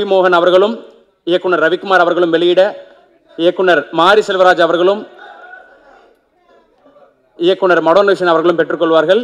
மோகன் அவர்களும் இயக்குனர் ரவிக்குமார் அவர்களும் வெளியிட இயக்குனர் மாரி செல்வராஜ் அவர்களும் இயக்குனர் மடோனேஷன் அவர்களும் பெற்றுக்கொள்வார்கள்.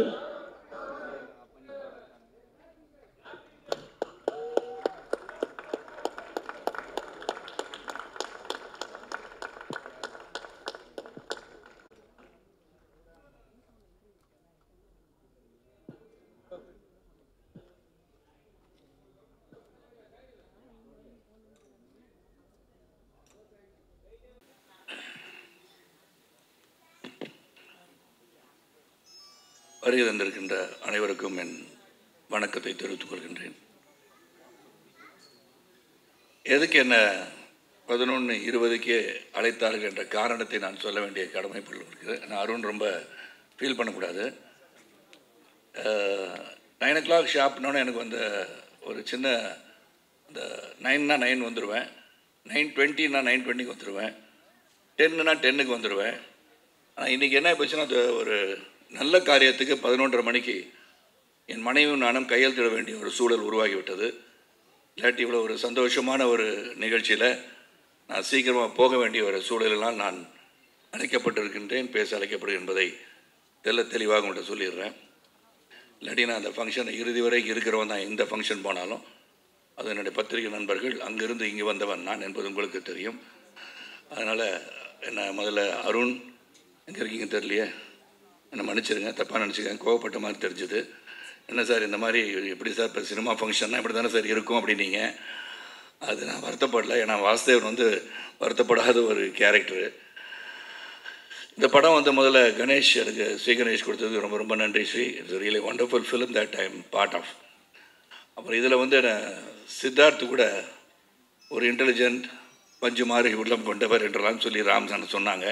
வருகை தந்திருக்கின்ற அனைவருக்கும் என் வணக்கத்தை தெரிவித்துக் கொள்கின்றேன். எதுக்கு என்ன 11:20க்கே அழைத்தார்கள் என்ற காரணத்தை நான் சொல்ல வேண்டிய கடமைப்பட்டு இருக்குது. நான் அருண் ரொம்ப ஃபீல் பண்ணக்கூடாது. 9 o'clock ஷாப்னோன்னு எனக்கு வந்த ஒரு சின்ன இந்த 9னா 9 வந்துடுவேன், 9:20னா 9:20க்கு வந்துடுவேன், 10னா 10க்கு வந்துடுவேன். ஆனால் இன்றைக்கி என்ன போச்சுன்னா, அது ஒரு நல்ல காரியத்துக்கு 11:30 மணிக்கு என் மனைவியும் நானும் கையெழுத்திட வேண்டிய ஒரு சூழல் உருவாகிவிட்டது. இல்லாட்டி இவ்வளோ ஒரு சந்தோஷமான ஒரு நிகழ்ச்சியில் நான் சீக்கிரமாக போக வேண்டிய ஒரு சூழலெல்லாம் நான் அழைக்கப்பட்டிருக்கின்றேன், பேச அழைக்கப்படுகிறேன் என்பதை தெளிவாக உங்கள்கிட்ட சொல்லிடுறேன். இல்லாட்டி நான் அந்த ஃபங்க்ஷன் இறுதி வரை இருக்கிறவன் தான். எந்த ஃபங்க்ஷன் போனாலும் அது என்னுடைய பத்திரிகை நண்பர்கள், அங்கிருந்து இங்கே வந்தவன் நான் என்பது உங்களுக்கு தெரியும். அதனால் என்ன முதல்ல அருண் எங்கே இருக்கீங்க தெரியலையே, என்னை மன்னிச்சிருங்க, தப்பாக நினச்சிக்கேன், கோவப்பட்ட மாதிரி தெரிஞ்சுது. என்ன சார் இந்த மாதிரி எப்படி சார் இப்போ சினிமா ஃபங்க்ஷன்னா இப்படி தானே சார் இருக்கும் அப்படின்னீங்க. அது நான் வருத்தப்படலை, ஏன்னா வாசுதேவன் வந்து வருத்தப்படாத ஒரு கேரக்டரு. இந்த படம் வந்து முதல்ல கணேஷ், எனக்கு ஸ்ரீ கணேஷ் கொடுத்தது ரொம்ப ரொம்ப நன்றி Sri. It's really wonderful film that I am part of. அப்புறம் இதில் வந்து சித்தார்த்து கூட ஒரு இன்டெலிஜென்ட் பஞ்சு மாதிரி உள்ளம் கொண்டவர் என்றெல்லாம் சொல்லி ராம்சான் சொன்னாங்க.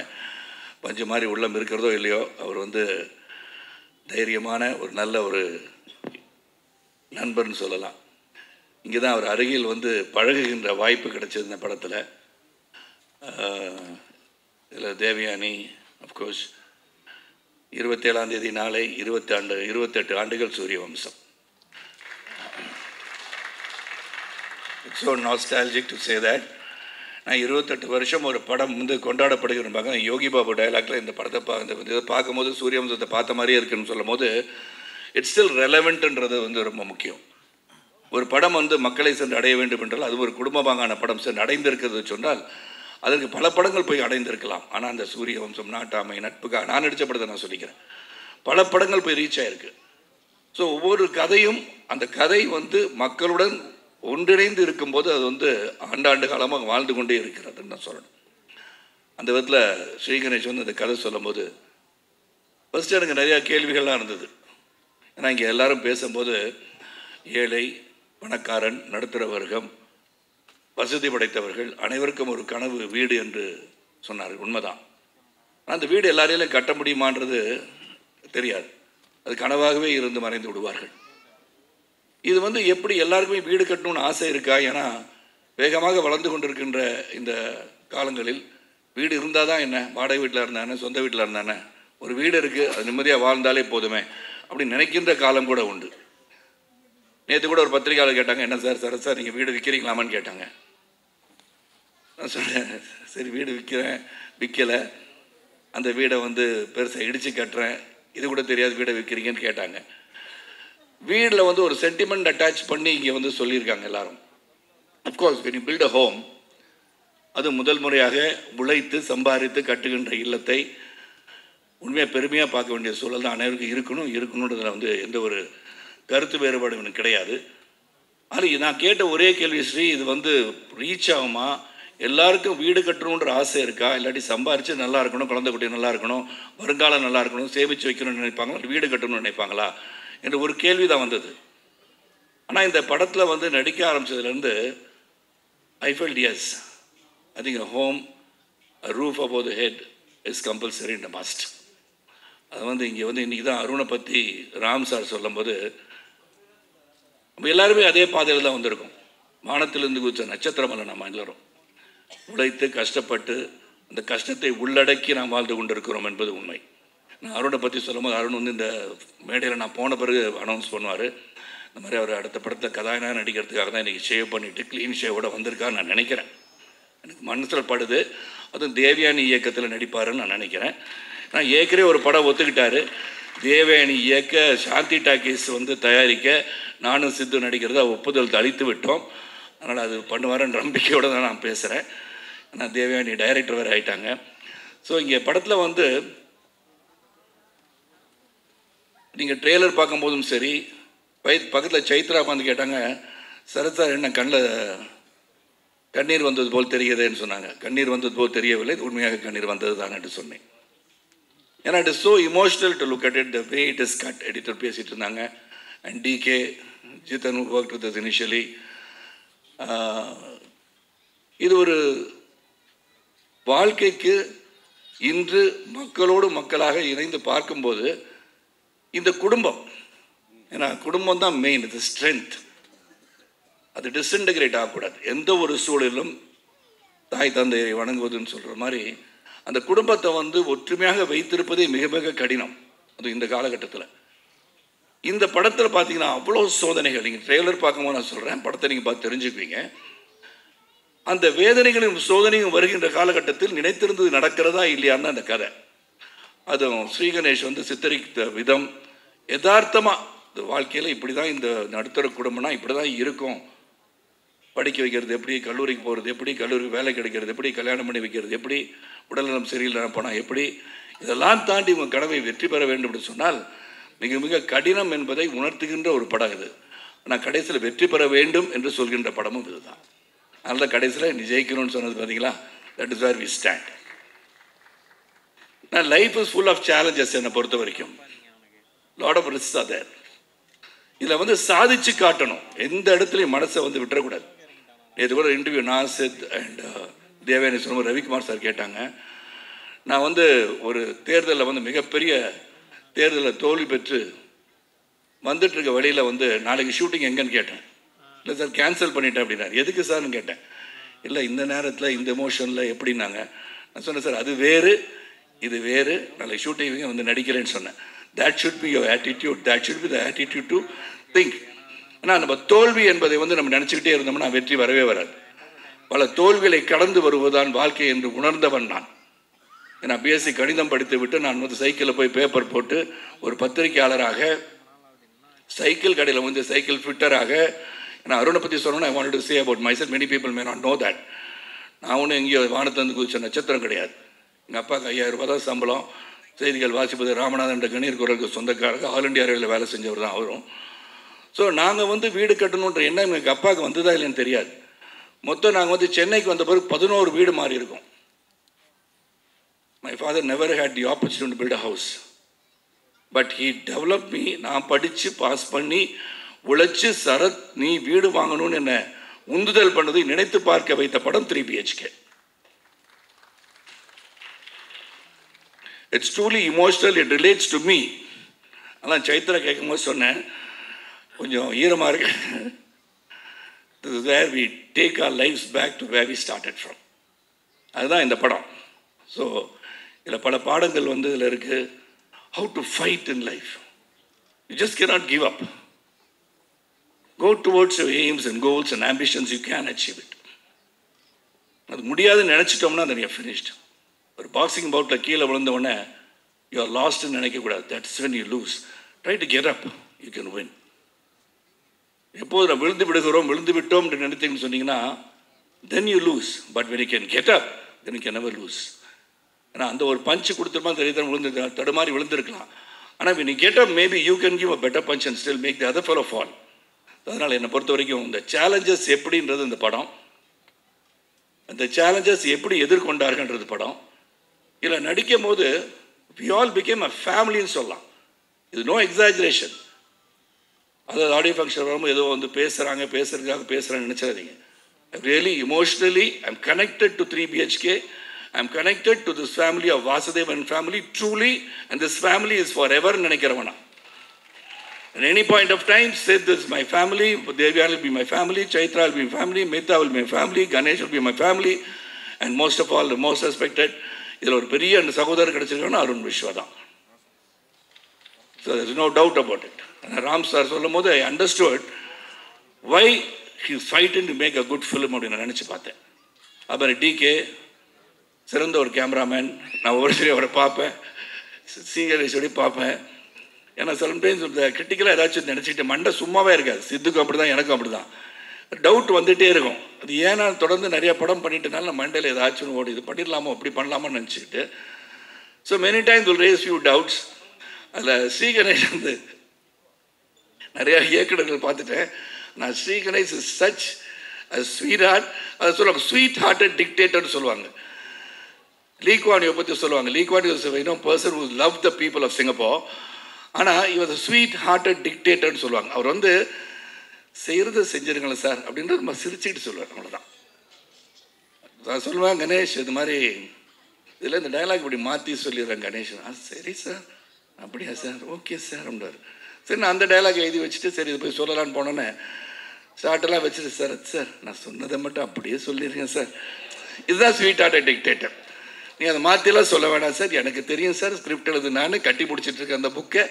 பஞ்சு மாதிரி உள்ளம் இருக்கிறதோ இல்லையோ, அவர் வந்து தைரியமான ஒரு நல்ல ஒரு நண்பர்னு சொல்லலாம். இங்கே தான் அவர் அருகில் வந்து பழகுகின்ற வாய்ப்பு கிடைச்சது இந்த படத்தில். இதில் தேவயானி அஃப்கோர்ஸ் 27ஆம் தேதி நாளை 28 ஆண்டுகள் சூரிய வம்சம். It's so nostalgic to say that. நான் 28 வருஷம் ஒரு படம் வந்து கொண்டாடப்படுகிற பார்க்க யோகி பாபு டைலாக்ல இந்த படத்தை இதை பார்க்கும்போது சூரிய வம்சத்தை பார்த்த மாதிரியே இருக்குன்னு சொல்லும் போது இட்ஸ் ஸ்டில் ரெலவெண்ட்ன்றது வந்து ரொம்ப முக்கியம். ஒரு படம் வந்து மக்களை சென்று அடைய வேண்டும் என்றால் அது ஒரு குடும்பமாகான படம் சென்று அடைந்திருக்கிறது சொன்னால் அதற்கு பல படங்கள் போய் அடைந்திருக்கலாம். ஆனால் அந்த சூரிய வம்சம், நாட்டாமை, நட்புக்காக நான் நடித்த படத்தை நான் சொல்லிக்கிறேன், பல படங்கள் போய் ரீச் ஆகிருக்கு. ஸோ ஒவ்வொரு கதையும் அந்த கதை வந்து மக்களுடன் ஒன்றிணைந்து இருக்கும்போது அது வந்து ஆண்டாண்டு காலமாக வாழ்ந்து கொண்டே இருக்கிறதுன்னு தான் சொல்லணும். அந்த விதத்தில் ஸ்ரீ கணேஷ் வந்து அந்த கதை சொல்லும் போது ஃபஸ்ட்டு எனக்கு நிறையா கேள்விகள்லாம் இருந்தது. ஏன்னா இங்கே எல்லாரும் பேசும்போது ஏழை, பணக்காரன், நடுத்தர வர்க்கம், வசதி படைத்தவர்கள் அனைவருக்கும் ஒரு கனவு வீடு என்று சொன்னார்கள். உண்மைதான். ஆனால் அந்த வீடு எல்லாரையும் கட்ட முடியுமான்றது தெரியாது. அது கனவாகவே இருந்து மறைந்து விடுவார்கள். இது வந்து எப்படி எல்லாருக்குமே வீடு கட்டணும்னு ஆசை இருக்கா? ஏன்னா வேகமாக வளர்ந்து கொண்டிருக்கின்ற இந்த காலங்களில் வீடு இருந்தால் தான் என்ன, வாடகை வீட்டில் இருந்தானே, சொந்த வீட்டில் இருந்தானே, ஒரு வீடு இருக்குது அது நிம்மதியாக வாழ்ந்தாலே போதுமே அப்படின்னு நினைக்கின்ற காலம் கூட உண்டு. நேற்று கூட ஒரு பத்திரிகையாளர் கேட்டாங்க, என்ன சார் சார் நீங்கள் வீடு விற்கிறீங்களாமான்னு கேட்டாங்க. நான் சொன்னேன், சரி வீடு விற்கலை, அந்த வீடை வந்து பெருசாக இடித்து கட்டுறேன், இது கூட தெரியாது வீடை விற்கிறீங்கன்னு கேட்டாங்க. வீட்டில் வந்து ஒரு சென்டிமெண்ட் அட்டாச் பண்ணி இங்கே வந்து சொல்லியிருக்காங்க எல்லாரும். Of course when you build a home, அது முதல் முறையாக உழைத்து சம்பாதித்து கட்டுகின்ற இல்லத்தை உண்மையாக பெருமையாக பார்க்க வேண்டிய சூழல் தான் அனைவருக்கும் இருக்கணுன்றதில் வந்து எந்த ஒரு கருத்து வேறுபாடு எனக்கு கிடையாது. ஆனால் நான் கேட்ட ஒரே கேள்வி ஸ்ரீ, இது வந்து ரீச் ஆகுமா? எல்லாருக்கும் வீடு கட்டணுன்ற ஆசை இருக்கா? இல்லாட்டி சம்பாரித்து நல்லா இருக்கணும், குழந்தை குட்டி நல்லா இருக்கணும், வருங்காலம் நல்லா இருக்கணும், சேமித்து வைக்கணும்னு நினைப்பாங்களா, வீடு கட்டணும்னு நினைப்பாங்களா என்ற ஒரு கேள்வி தான் வந்தது. ஆனால் இந்த படத்தில் வந்து நடிக்க ஆரம்பித்ததுலேருந்து I felt as, I think home, roof above the head is compulsory and must. அது வந்து இங்கே வந்து இன்றைக்கி தான் அருணை பற்றி ராம் சார் சொல்லும்போது நம்ம எல்லாருமே அதே பாதையில் தான் வந்திருக்கோம். வானத்திலிருந்து குதிச்ச நட்சத்திரம் அல்ல நம்ம எல்லோரும். உழைத்து கஷ்டப்பட்டு அந்த கஷ்டத்தை உள்ளடக்கி நாம் வாழ்ந்து கொண்டிருக்கிறோம் என்பது உண்மை. நான் அருணை பற்றி சொல்லும் போது அருண் வந்து இந்த மேடையில் நான் போன பிறகு அனௌன்ஸ் பண்ணுவார், இந்த மாதிரி அவர் அடுத்த படத்தில் கதாநாயகனாக நடிக்கிறதுக்காக தான் இன்றைக்கி ஷேவ் பண்ணிவிட்டு க்ளீன் ஷேவோட வந்திருக்கான்னு நான் நினைக்கிறேன். எனக்கு மனசில் படுது. அதுவும் தேவயானி இயக்கத்தில் நடிப்பாருன்னு நான் நினைக்கிறேன். நான் ஏற்கனவே ஒரு படம் ஒத்துக்கிட்டாரு. தேவயானி இயக்க, சாந்தி டாக்கீஸ் வந்து தயாரிக்க, நானும் சித்து நடிக்கிறத ஒப்புதல் அளித்து விட்டோம். அதனால் அது பண்ணுவாருன்ற நம்பிக்கையோடு தான் நான் பேசுகிறேன். ஆனால் தேவயானி டைரக்டர் வேறு ஆகிட்டாங்க. ஸோ இங்கே படத்தில் வந்து நீங்கள் ட்ரெய்லர் பார்க்கும்போதும் சரி, பக்கத்தில் சைத்ரா வந்து கேட்டாங்க, சரத் சார் என்ன கண்ணில் கண்ணீர் வந்தது போல் தெரிகிறதுன்னு சொன்னாங்க. கண்ணீர் வந்தது போல் தெரியவில்லை, உண்மையாக கண்ணீர் வந்தது தான் என்று சொன்னேன். ஏன்னா it is so emotional to look at it, the way it is cut. Editor பேசிகிட்டு இருந்தாங்க. And DK Jithan work with us initially. இது ஒரு வாழ்க்கைக்கு இன்று மக்களோடு மக்களாக இணைந்து பார்க்கும்போது இந்த குடும்பம், ஏன்னா குடும்பம் தான் மெயின், இது ஸ்ட்ரென்த். அது டிஸ்இன்டகிரேட் ஆகக்கூடாது. எந்த ஒரு சூழலிலும் தாய் தந்தையை வணங்குவதுன்னு சொல்கிற மாதிரி அந்த குடும்பத்தை வந்து ஒற்றுமையாக வைத்திருப்பதே மிக மிக கடினம். அது இந்த காலகட்டத்தில். இந்த படத்தில் பார்த்தீங்கன்னா அவ்வளோ சோதனைகள். நீங்கள் ட்ரெய்லர் பார்க்கும்போது நான் சொல்கிறேன், படத்தை நீங்கள் பார்த்து தெரிஞ்சுக்குவீங்க. அந்த வேதனைகளும் சோதனையும் வருகின்ற காலகட்டத்தில் நினைத்திருந்தது நடக்கிறதா இல்லையான்னு அந்த கதை. அதுவும் ஸ்ரீகணேஷ் வந்து சித்தரித்த விதம் யதார்த்தமாக இந்த வாழ்க்கையில் இப்படி தான், இந்த நடுத்தர குடும்பம்னா இப்படி தான் இருக்கும். படிக்க வைக்கிறது எப்படி, கல்லூரிக்கு போகிறது எப்படி, கல்லூரிக்கு வேலை கிடைக்கிறது எப்படி, கல்யாணம் பண்ணி வைக்கிறது எப்படி, உடல்நலம் சரியில்லை போனால் எப்படி, இதெல்லாம் தாண்டி உங்கள் கனவை வெற்றி பெற வேண்டும் என்று சொன்னால் மிக மிக கடினம் என்பதை உணர்த்துகின்ற ஒரு படம் இது. ஆனால் கடைசியில் வெற்றி பெற வேண்டும் என்று சொல்கின்ற படமும் இதுதான். அதனால் கடைசியில் நீ ஜெயிக்கணும்னு சொன்னது பார்த்தீங்களா, that is where we stand. நான் life is full of challenges. என்னை பொறுத்த வரைக்கும் lot of risks are there. இதில் வந்து சாதிச்சு காட்டணும். எந்த இடத்துலையும் மனசை வந்து விட்டுறக்கூடாது. இது கூட இன்டர்வியூ நாசித் அண்ட் தேவயானி சொல்லும்போது ரவிக்குமார் சார் கேட்டாங்க, நான் வந்து ஒரு தேர்தலில் வந்து மிகப்பெரிய தேர்தலில் தோல்வி பெற்று வந்துட்டுருக்க வழியில் வந்து நாளைக்கு ஷூட்டிங் எங்கன்னு கேட்டேன். இல்லை சார் கேன்சல் பண்ணிட்டேன் அப்படின்னாரு. எதுக்கு சார்னு கேட்டேன். இல்லை இந்த நேரத்தில் இந்த எமோஷனில் எப்படின்னாங்க. நான் சொன்னேன், சார் அது வேறு இது வேறு, நாளைக்கு ஷூட்டிங் வந்து நடிக்கிறேன்னு சொன்னேன். That should be your attitude. That should be the attitude to think. ஆனால் நம்ம தோல்வி என்பதை வந்து நம்ம நினச்சிக்கிட்டே இருந்தோம்னா வெற்றி வரவே வராது. பல தோல்விகளை கடந்து வருவதுதான் வாழ்க்கை என்று உணர்ந்தவன் நான். ஏன்னா பிஎஸ்சி கணிதம் படித்து விட்டு நான் வந்து சைக்கிளில் போய் பேப்பர் போட்டு ஒரு பத்திரிகையாளராக, சைக்கிள் கடையில் வந்து சைக்கிள் ஃபிட்டராக, ஏன்னா அருணை பற்றி சொல்லணும்னா I wanted to say about myself. Many people may not know that. நான் ஒன்றும் எங்கேயோ வானத்திலிருந்து குதிச்ச நட்சத்திரம் கிடையாது. எங்கள் அப்பாவுக்கு 5000 ரூபாய் தான் சம்பளம். செய்திகள் வாசிப்பது ராமநாதன் என்ற கணீர் குரலுக்கு சொந்தக்காரங்க, ஆல் இண்டியா ரயில்வேல வேலை செஞ்சவர் தான் அவரும். ஸோ நாங்கள் வந்து வீடு கட்டணுன்ற எண்ணம் எங்கள் அப்பாவுக்கு வந்ததா இல்லைன்னு தெரியாது. மொத்தம் நாங்கள் வந்து சென்னைக்கு வந்த பிறகு 11 வீடு மாறி இருக்கோம். My father never had the opportunity to build a house, but he develop me. நான் படித்து பாஸ் பண்ணி உழைச்சி, சரத் நீ வீடு வாங்கணும்னு என்ன உந்துதல் பண்ணதை நினைத்து பார்க்க வைத்த படம் 3 BHK. It's truly emotional. It relates to me. அதான் சைத்ரா கேட்கும்போது சொன்னேன், கொஞ்சம் ஈரமாக இருக்கு. This is where we take our lives back to where we started from. அதுதான் இந்த படம். ஸோ இதில் பல பாடங்கள் வந்து இதில் இருக்குது. How to fight in life. You just cannot give up. Go towards your aims and goals and ambitions. You can achieve it. அது முடியாதுன்னு நினச்சிட்டோம்னா then you're finished. ஒரு பாக்ஸிங் பவுட்டில் கீழே விழுந்த உடனே யூ ஆர் லாஸ்ட்னு நினைக்கக்கூடாது. That's when you lose. Try to get up. You can win. எப்போது நான் விழுந்து விட்டோம் என்று நினைத்தீங்கன்னு சொன்னீங்கன்னா then you lose. But when you can get up, then you can never lose. ஏன்னா அந்த ஒரு பஞ்சு கொடுத்துருமா தெரியுது, தடுமாறி விழுந்திருக்கலாம். ஆனால் when you get up, maybe you can give a better punch and still make the other fellow fall. அதனால் என்னை பொறுத்த வரைக்கும் இந்த சேலஞ்சஸ் எப்படின்றது இந்த படம், அந்த சேலஞ்சஸ் எப்படி எதிர்கொண்டார்கள்ன்றது படம். இதில் நடிக்கும் போது we all became a familyன்னு சொல்லலாம். இது நோ எக்ஸாஜரேஷன். அதாவது ஆடியோ ஃபங்க்ஷன் வரும்போது ஏதோ வந்து பேசுகிறதுக்காக பேசுகிறான்னு நினச்சிடாதீங்க. Really emotionally I am connected to 3 BHK. I am connected to this family of Vasudevan family truly, and this family is for எவர்னு நினைக்கிறவனா. At any point of time, say this is my family, Devyani will be my family, Chaitra will be my family, Mehta will be my family, Ganesh will be my family, and most of all, the most respected, இதில் ஒரு பெரிய அந்த சகோதரர் கிடைச்சிருக்காங்கன்னா அருண் விஸ்வா தான். So there's no doubt about it. Ram sir சொல்லும் போது I understood why he is fighting to make a good film அப்படின்னு நான் நினச்சி பார்த்தேன். அப்புறம் டிகே சிறந்த ஒரு கேமராமேன், நான் ஒவ்வொரு சரி அவரை பார்ப்பேன், சீகரேஸ்வரி பார்ப்பேன். ஏன்னா சம்டைம்ஸ் இந்த கிரிட்டிக்கலாக ஏதாச்சும் நினச்சிக்கிட்டு மண்டை சும்மாவே இருக்காது. சித்துக்கும் அப்படி தான், எனக்கும் அப்படி தான். டவுட் வந்துகிட்டே இருக்கும். அது ஏன்னா தொடர்ந்து நிறைய படம் பண்ணிட்டனால நம்ம மண்டையில் ஏதாச்சும் ஓடி இது பண்ணிடலாமோ அப்படி பண்ணலாமோ நினச்சிக்கிட்டு. So many times will raise few doubts. அதில் ஸ்ரீகணேஷ் வந்து நிறையா இயக்குநர்கள் பார்த்துட்டேன். நான் Sriganesh is such sweet heart, அதை சொல்லுவாங்க ஸ்வீட் ஹார்ட்டட் டிக்டேட்டர்னு சொல்லுவாங்க. லீ குவான் யூ பற்றி சொல்லுவாங்க. Lee Kuan Yew's person who love the people of Singapore. ஆனால் இவர் ஸ்வீட் ஹார்ட்டட் டிக்டேட்டர்னு சொல்லுவாங்க. அவர் வந்து செய்கிறது செஞ்சிருங்களேன் சார் அப்படின்றது நம்ம சிரிச்சுக்கிட்டு சொல்லுவார். அவ்வளோதான். நான் சொல்லுவேன் கணேஷ் இது மாதிரி இதில் இந்த டைலாக் இப்படி மாற்றி சொல்லிடுறேன் கணேஷ். சரி சார், அப்படியா சார், ஓகே சார் அப்படின்றார். சரி நான் அந்த டைலாக் எழுதி வச்சுட்டு சரி இது போய் சொல்லலான்னு போனோன்னே ஷார்ட்டெல்லாம் வச்சுட்டு சார் சார் நான் சொன்னதை மட்டும் அப்படியே சொல்லிடுறேன் சார். இதுதான் ஸ்வீட் ஹார்ட்டட் டிக்டேட்டர். நீங்கள் அதை மாற்றிலாம் சொல்ல வேணாம் சார், எனக்கு தெரியும் சார், ஸ்கிரிப்ட் எழுது நான் கட்டி பிடிச்சிட்டு இருக்கேன் அந்த புக்கை,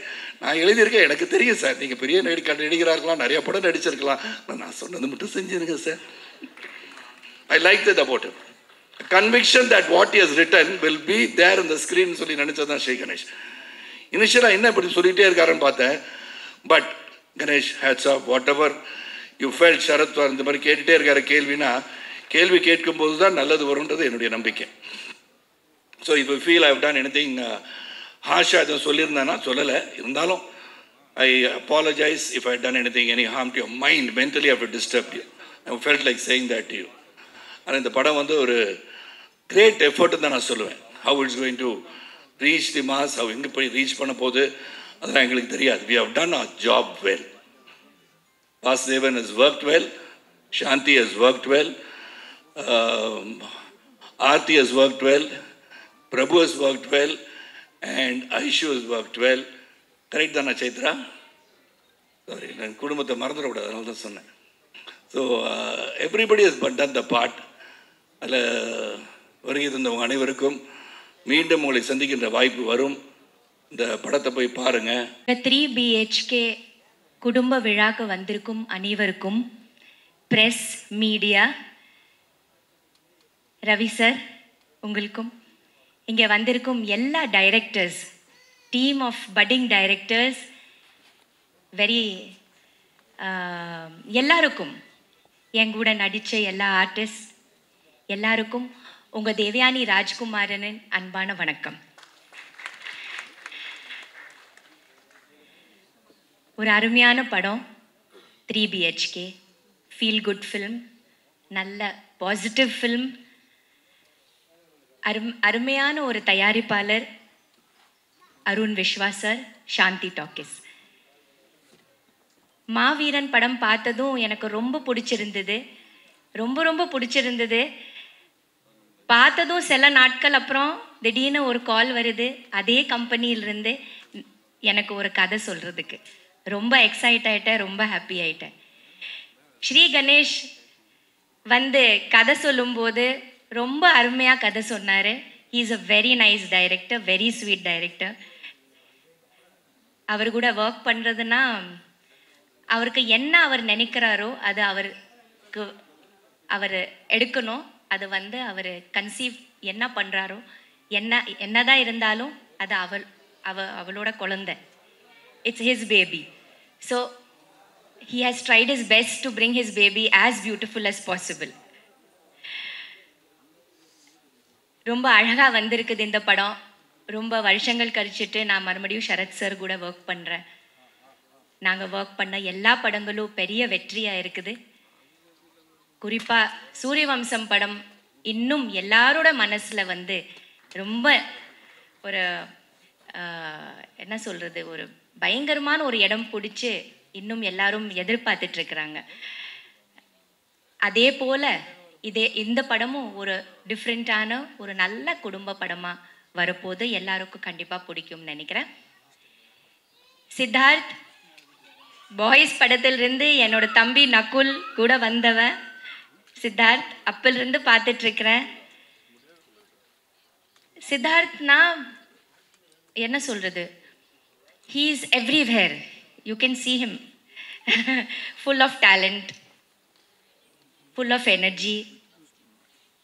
நான் எழுதியிருக்கேன், எனக்கு தெரியும் சார், நீங்கள் பெரிய நடிகராக இருக்கலாம், நிறைய படம் நடிச்சிருக்கலாம், நான் சொன்னது மட்டும் செஞ்சுருங்க sir. I like that about him. Conviction that what he has written will be there in the screen சொல்லி நினச்சது தான் ஸ்ரீ கணேஷ். இனிஷியலாக என்ன இப்படி சொல்லிகிட்டே இருக்காருன்னு பார்த்தேன். But Ganesh hats off whatever you felt. Sarath இந்த மாதிரி கேட்டுகிட்டே இருக்காரு கேள்வினா, கேள்வி கேட்கும்போது தான் நல்லது வரும்ன்றது என்னுடைய நம்பிக்கை. So if you feel I have done anything harsh-ஆ எதுவும் சொல்லியிருந்தேன்னா சொல்லலை. இருந்தாலும் ஐ apologize if I have done anything, any harm to your mind, mentally I have disturbed you. I felt like saying that to you. ஆனால் இந்த படம் வந்து ஒரு great எஃபர்ட்னு தான் நான் சொல்லுவேன். how it's going to reach the mass, how எங்கே போய் ரீச் பண்ண போகுது அதெல்லாம் எங்களுக்கு தெரியாது. we have done our job well. Vasudevan has worked well, Shanti has worked well, Aarti has worked well, Prabhu has worked well, and Aishu has worked well. Correct தானே Chaitra? Sorry, நான் குடும்பத்தை மறந்துடக்கூடாது, அதனால தான் சொன்னேன். So everybody has done the part. அதில் வருகை தந்தவங்க அனைவருக்கும் மீண்டும் உங்களை சந்திக்கின்ற வாய்ப்பு வரும். இந்த படத்தை போய் பாருங்கள். 3 BHK குடும்ப விழாக்கு வந்திருக்கும் அனைவருக்கும், ப்ரெஸ், மீடியா, ரவி சார் உங்களுக்கும், இங்கே வந்திருக்கும் எல்லா directors, team of budding directors, எல்லாருக்கும், என் கூட நடித்த எல்லா ஆர்டிஸ்ட் எல்லாருக்கும் உங்கள் தேவயானி ராஜ்குமாரனின் அன்பான வணக்கம். ஒரு அருமையான படம் 3 BHK, ஃபீல் குட் ஃபில்ம், நல்ல பாசிட்டிவ் ஃபில்ம், அருமையான ஒரு தயாரிப்பாளர் அருண் விஸ்வாஸ் சார், சாந்தி டாக்கிஸ். மாவீரன் படம் பார்த்ததும் எனக்கு ரொம்ப பிடிச்சிருந்தது, ரொம்ப பிடிச்சிருந்தது. பார்த்ததும் சில நாட்கள் அப்புறம் திடீர்னு ஒரு கால் வருது அதே கம்பெனியிலிருந்து எனக்கு ஒரு கதை சொல்கிறதுக்கு. ரொம்ப எக்ஸைட் ஆகிட்டேன், ரொம்ப ஹாப்பி ஆகிட்டேன். ஸ்ரீ கணேஷ் வந்து கதை சொல்லும்போது ரொம்ப அருமையாக கதை சொன்னார். He is a very nice director, very sweet director. அவர் கூட ஒர்க் பண்ணுறதுன்னா அவருக்கு என்ன அவர் நினைக்கிறாரோ அது அவர் எடுக்கணும். அது வந்து அவர் கன்சீவ் என்ன பண்ணுறாரோ, என்னதான் இருந்தாலும் அது அவளோட குழந்தை. It's his baby. So he has tried his best to bring his baby as beautiful as possible. ரொம்ப அழகாக வந்திருக்குது இந்த படம். ரொம்ப வருஷங்கள் கழிச்சிட்டு நான் மறுபடியும் சரத் சார் கூட ஒர்க் பண்ணுறேன். நாங்கள் ஒர்க் பண்ண எல்லா படங்களும் பெரிய வெற்றியாக இருக்குது. குறிப்பாக சூரியவம்சம் படம் இன்னும் எல்லாரோட மனசில் வந்து ரொம்ப ஒரு என்ன சொல்கிறது, ஒரு பயங்கரமான ஒரு இடம் பிடிச்சி இன்னும் எல்லாரும் எதிர்பார்த்துட்ருக்குறாங்க. அதே போல் இந்த படமும் ஒரு டிஃப்ரெண்ட்டான ஒரு நல்ல குடும்ப படமாக வரப்போது எல்லாருக்கும் கண்டிப்பாக பிடிக்கும்னு நினைக்கிறேன். சித்தார்த் பாய்ஸ் படத்திலிருந்து என்னோட தம்பி நகுல் கூட வந்தவன் சித்தார்த், அப்பிலிருந்து பார்த்துட்ருக்கிறேன். சித்தார்த்னா என்ன சொல்கிறது, he is everywhere. You can see him. Full of talent, full of energy.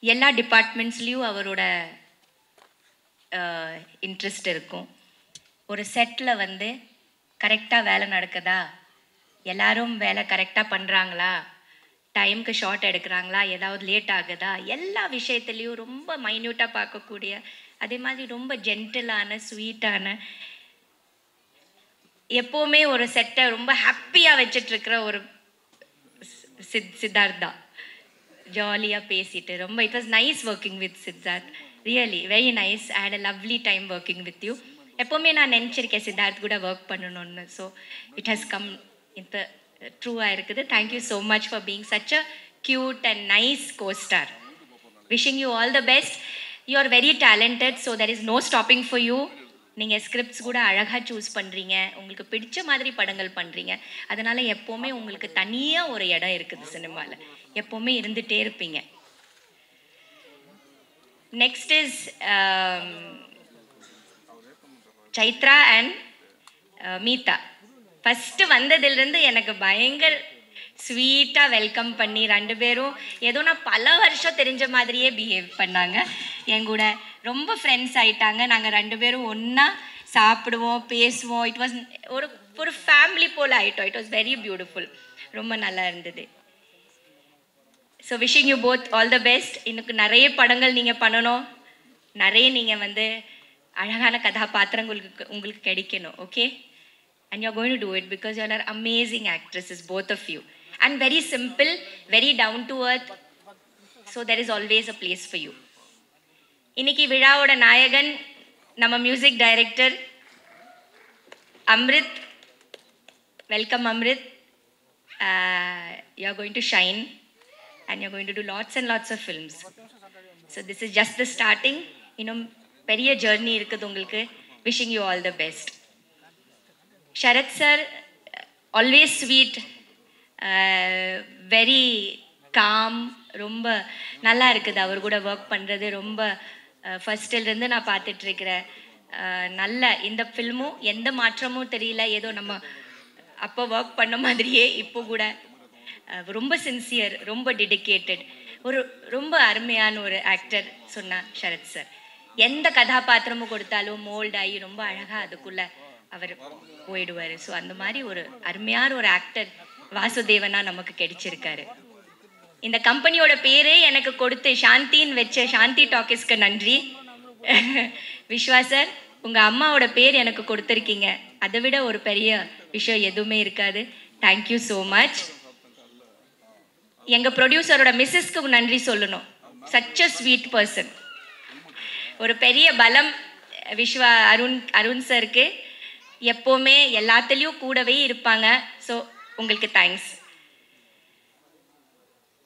எல்லா டிபார்ட்மெண்ட்ஸ்லேயும் அவரோட இன்ட்ரெஸ்ட் இருக்கும். ஒரு செட்டில் வந்து கரெக்டாக வேலை நடக்குதா, எல்லாரும் வேலை கரெக்டாக பண்ணுறாங்களா, டைமுக்கு ஷார்ட் எடுக்கிறாங்களா, ஏதாவது லேட் ஆகுதா, எல்லா விஷயத்துலேயும் ரொம்ப மைன்யூட்டாக பார்க்கக்கூடிய, அதே மாதிரி ரொம்ப ஜென்டிலான ஸ்வீட்டான, எப்போவுமே ஒரு செட்டை ரொம்ப ஹாப்பியாக வச்சிட்ருக்கிற ஒரு சித்தார்த் தான். ஜாலியாக பேசிட்டு ரொம்ப it was nice working with Siddharth. Really very nice. I had a lovely time working with you. எப்போவுமே நான் நினச்சிருக்கேன் சித்தார்த் கூட ஒர்க் பண்ணணும்னு. ஸோ இட் ஹாஸ் கம் இந்த ட்ரூவாக இருக்குது. Thank you so much for being such a cute and nice costar. Wishing you all the best. You are very talented. So there is no stopping for you. நீங்கள் scripts கூட அழகாக choose பண்ணுறீங்க, உங்களுக்கு பிடிச்ச மாதிரி படங்கள் பண்ணுறீங்க. அதனால் எப்போவுமே உங்களுக்கு தனியாக ஒரு இடம் இருக்குது சினிமாவில், எப்போவுமே இருந்துகிட்டே இருப்பீங்க. Next is Chaitra and Meetha. First வந்ததுலேருந்து எனக்கு பயங்கர ஸ்வீட்டாக வெல்கம் பண்ணி, ரெண்டு பேரும் ஏதோ நான் பல வருஷம் தெரிஞ்ச மாதிரியே பிஹேவ் பண்ணாங்க. என் கூட ரொம்ப ஃப்ரெண்ட்ஸ் ஆகிட்டாங்க. நாங்கள் ரெண்டு பேரும் ஒன்றா சாப்பிடுவோம், பேசுவோம். இட் வாஸ் ஒரு ஃபேமிலி போல் ஆகிட்டோம். It was very beautiful. ரொம்ப நல்லா இருந்தது. So wishing you both all the best. இன்னுக்கு நிறைய படங்கள் நீங்கள் பண்ணணும், நிறைய நீங்கள் வந்து அழகான கதாபாத்திரங்களுக்கு உங்களுக்கு கிடைக்கணும். Okay? And you're going to do it because you are amazing actresses, both of you. And very simple, very down to earth. So there is always a place for you. இன்னைக்கு விழாவோட நாயகன் நம்ம music director Amrit. Welcome Amrit. You are going to shine and you're going to do lots and lots of films. So this is just the starting. இன்னும் பெரிய journey இருக்குது உங்களுக்கு. Wishing you all the best. Sharath sir, always sweet, very calm. ரொம்ப நல்லா இருக்குது அவர் கூட work பண்ணுறது. ரொம்ப ஃபஸ்ட்டிலேருந்து நான் பார்த்துட்ருக்கிறேன். நல்ல இந்த ஃபில்மும் எந்த மாற்றமும் தெரியல, ஏதோ நம்ம அப்போ ஒர்க் பண்ண மாதிரியே இப்போ கூட ரொம்ப சின்சியர், ரொம்ப டெடிக்கேட்டட், ஒரு ரொம்ப அருமையான ஒரு ஆக்டர் சொன்னார் ஷரத் சார். எந்த கதாபாத்திரமும் கொடுத்தாலும் மோல்ட் ஆகி ரொம்ப அழகாக அதுக்குள்ளே அவர் போயிடுவார். ஸோ அந்த மாதிரி ஒரு அருமையான ஒரு ஆக்டர் வாசுதேவனா நமக்கு கிடைச்சிருக்காரு. இந்த கம்பெனியோட பேரே எனக்கு கொடுத்து சாந்தின்னு வச்ச சாந்தி டாக்கிஸ்க்கு நன்றி. விஸ்வா சார், உங்கள் அம்மாவோட பேர் எனக்கு கொடுத்துருக்கீங்க, அதை விட ஒரு பெரிய விஷயம் எதுவுமே இருக்காது. Thank you so much. எங்கள் ப்ரொடியூசரோட மிஸ்ஸஸ்க்கு நன்றி சொல்லணும். Such a sweet person. ஒரு பெரிய பலம் விஸ்வா அருண் சருக்கு. எப்போவுமே எல்லாத்துலேயும் கூடவே இருப்பாங்க. ஸோ உங்களுக்கு thanks.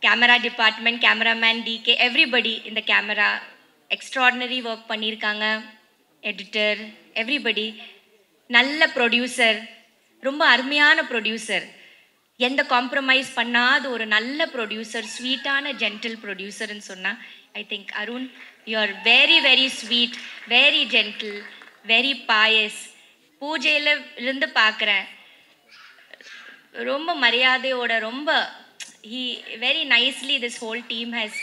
Camera department, cameraman DK, everybody இந்த கேமரா எக்ஸ்ட்ராடினரி ஒர்க் பண்ணியிருக்காங்க. Editor, everybody. நல்ல ப்ரொடியூசர், ரொம்ப அருமையான ப்ரொடியூசர், எந்த காம்ப்ரமைஸ் பண்ணாத ஒரு நல்ல ப்ரொடியூசர், ஸ்வீட்டான ஜென்டில் ப்ரொடியூசர்னு சொன்னால் I think Arun, you are very very sweet, very gentle, very pious. பூஜையில் இருந்து பார்க்குறேன், ரொம்ப மரியாதையோட, ரொம்ப he very nicely this whole team has